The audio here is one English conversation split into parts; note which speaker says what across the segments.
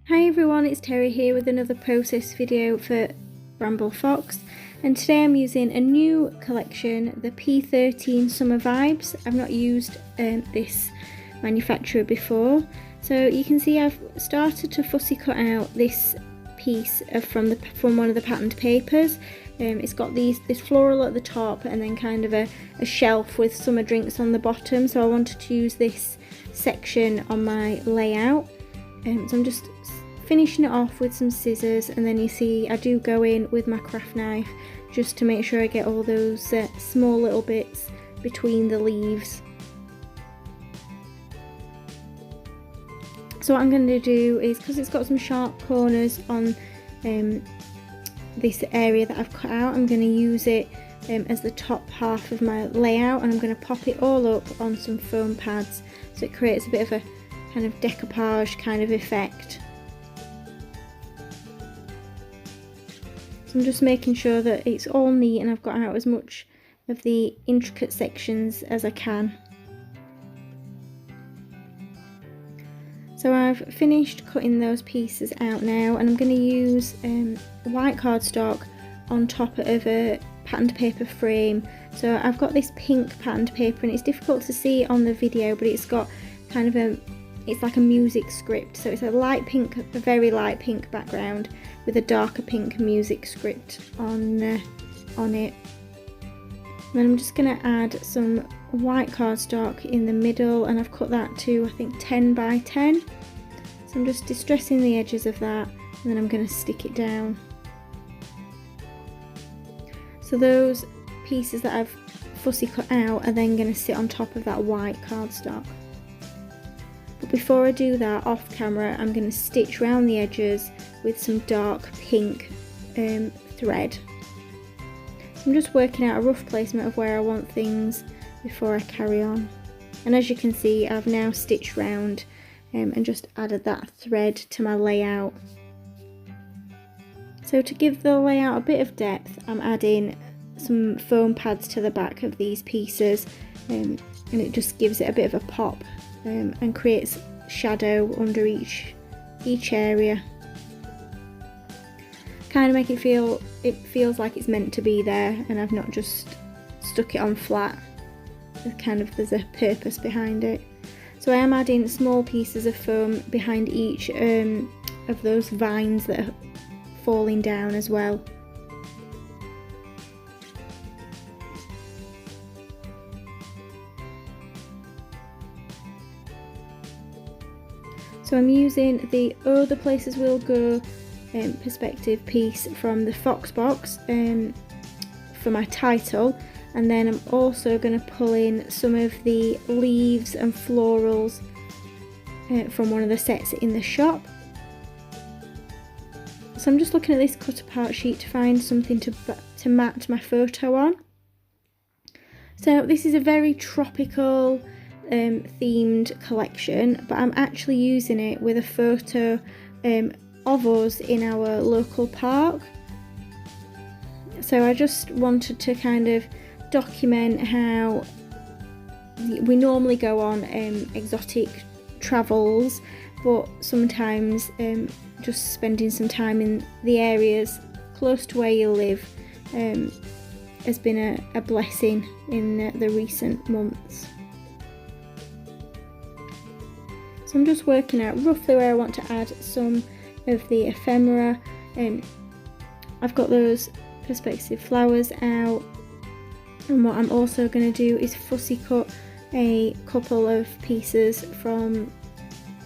Speaker 1: Hi everyone, it's Terry here with another process video for Bramble Fox, and today I'm using a new collection, the P13 Summer Vibes. I've not used this manufacturer before, so you can see I've started to fussy cut out this piece from one of the patterned papers. It's got this floral at the top and then kind of a shelf with summer drinks on the bottom, so I wanted to use this section on my layout. So I'm just finishing it off with some scissors, and then you see I do go in with my craft knife just to make sure I get all those small little bits between the leaves. So what I'm going to do is, because it's got some sharp corners on this area that I've cut out, I'm going to use it as the top half of my layout, and I'm going to pop it all up on some foam pads so it creates a bit of a kind of decoupage kind of effect. So I'm just making sure that it's all neat and I've got out as much of the intricate sections as I can. So I've finished cutting those pieces out now, and I'm going to use white cardstock on top of a patterned paper frame. So I've got this pink patterned paper, and it's difficult to see on the video, but it's got kind of it's like a music script. So it's a light pink, a very light pink background with a darker pink music script on it. And then I'm just going to add some white cardstock in the middle, and I've cut that to I think 10 by 10. So I'm just distressing the edges of that, and then I'm going to stick it down. So those pieces that I've fussy cut out are then going to sit on top of that white cardstock. But before I do that, off camera, I'm going to stitch around the edges with some dark pink thread. So I'm just working out a rough placement of where I want things before I carry on. And as you can see, I've now stitched round and just added that thread to my layout. So to give the layout a bit of depth, I'm adding some foam pads to the back of these pieces, and it just gives it a bit of a pop and creates shadow under each area. Kind of make it feels like it's meant to be there, and I've not just stuck it on flat. There's a purpose behind it. So I am adding small pieces of foam behind each of those vines that are falling down as well. So I'm using the Oh the Places We'll Go perspective piece from the Fox box for my title, and then I'm also going to pull in some of the leaves and florals from one of the sets in the shop. So I'm just looking at this cut apart sheet to find something to match my photo on. So this is a very tropical themed collection, but I'm actually using it with a photo of us in our local park. So I just wanted to kind of document how we normally go on exotic travels, but sometimes just spending some time in the areas close to where you live has been a blessing in the recent months. So I'm just working out roughly where I want to add some of the ephemera. I've got those perspective flowers out, and what I'm also going to do is fussy cut a couple of pieces from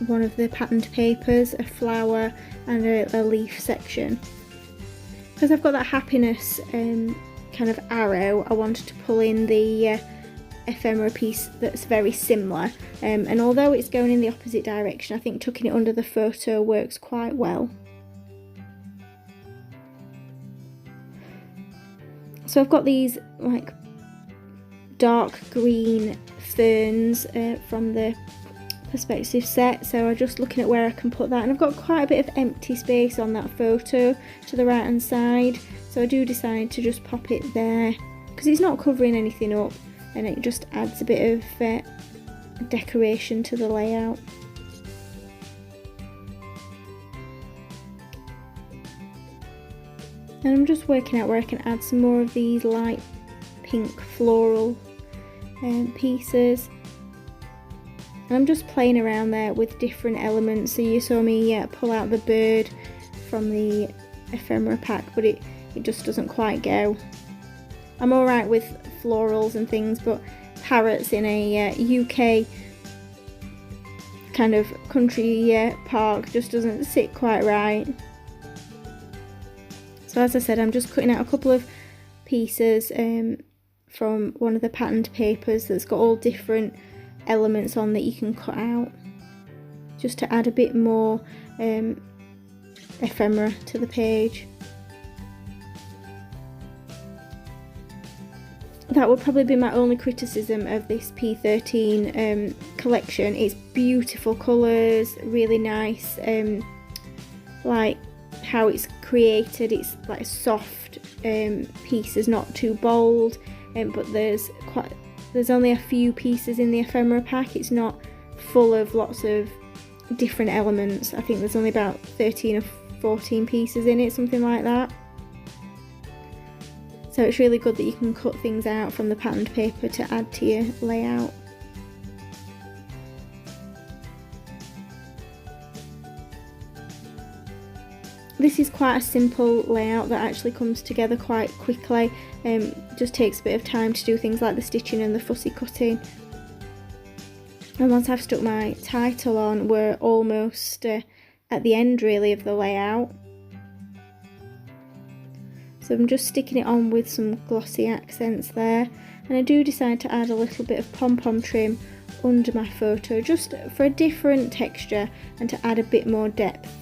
Speaker 1: one of the patterned papers, a flower and a leaf section. Because I've got that happiness kind of arrow, I wanted to pull in the ephemera piece that's very similar, and although it's going in the opposite direction, I think tucking it under the photo works quite well. So I've got these like dark green ferns from the perspective set, so I'm just looking at where I can put that, and I've got quite a bit of empty space on that photo to the right hand side, so I do decide to just pop it there because it's not covering anything up, and it just adds a bit of decoration to the layout. And I'm just working out where I can add some more of these light pink floral pieces. And I'm just playing around there with different elements. So you saw me pull out the bird from the ephemera pack, but it just doesn't quite go. I'm alright with florals and things, but parrots in a UK kind of country park just doesn't sit quite right. So as I said, I'm just cutting out a couple of pieces from one of the patterned papers that's got all different elements on that you can cut out, just to add a bit more ephemera to the page. That would probably be my only criticism of this P13 collection. It's beautiful colours, really nice, like how it's created. It's like soft pieces, not too bold, but there's only a few pieces in the ephemera pack. It's not full of lots of different elements. I think there's only about 13 or 14 pieces in it, something like that. So it's really good that you can cut things out from the patterned paper to add to your layout. This is quite a simple layout that actually comes together quite quickly. Just takes a bit of time to do things like the stitching and the fussy cutting. And once I've stuck my title on, we're almost at the end really of the layout. So I'm just sticking it on with some glossy accents there, and I do decide to add a little bit of pom-pom trim under my photo just for a different texture and to add a bit more depth.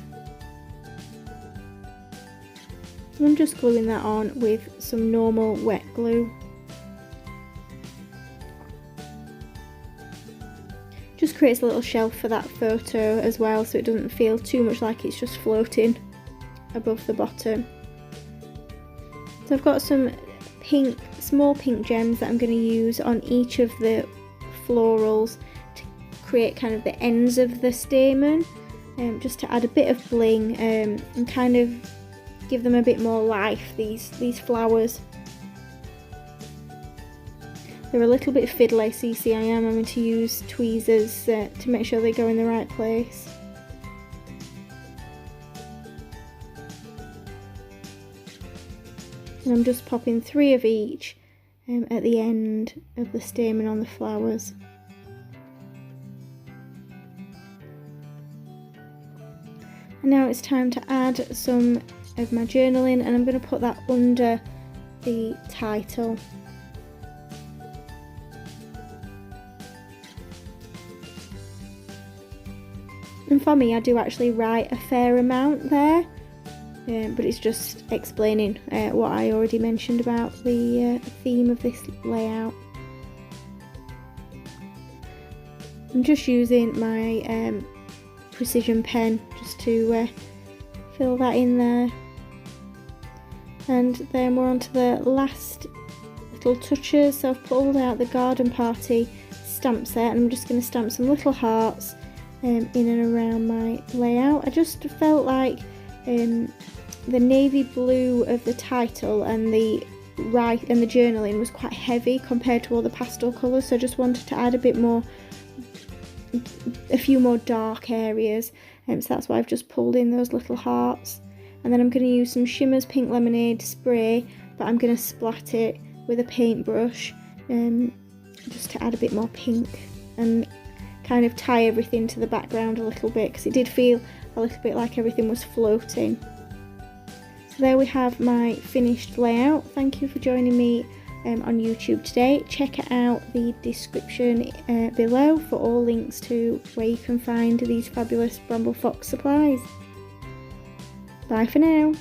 Speaker 1: And I'm just gluing that on with some normal wet glue. Just creates a little shelf for that photo as well, so it doesn't feel too much like it's just floating above the bottom. So I've got some small pink gems that I'm going to use on each of the florals to create kind of the ends of the stamen, just to add a bit of bling and kind of give them a bit more life, these flowers. They're a little bit fiddly, so you see I am having to use tweezers to make sure they go in the right place. And I'm just popping 3 of each at the end of the stamen on the flowers. And now it's time to add some of my journaling, and I'm going to put that under the title. And for me, I do actually write a fair amount there. But it's just explaining what I already mentioned about the theme of this layout. I'm just using my precision pen just to fill that in there. And then we're on to the last little touches. So I've pulled out the garden party stamp set, and I'm just going to stamp some little hearts in and around my layout. I just felt like the navy blue of the title and the journaling was quite heavy compared to all the pastel colours, so I just wanted to add a few more dark areas, so that's why I've just pulled in those little hearts. And then I'm going to use some Shimmers Pink Lemonade spray, but I'm going to splat it with a paintbrush just to add a bit more pink and kind of tie everything to the background a little bit, because it did feel a little bit like everything was floating. So there we have my finished layout. Thank you for joining me on YouTube today. Check out the description below for all links to where you can find these fabulous Bramble Fox supplies. Bye for now.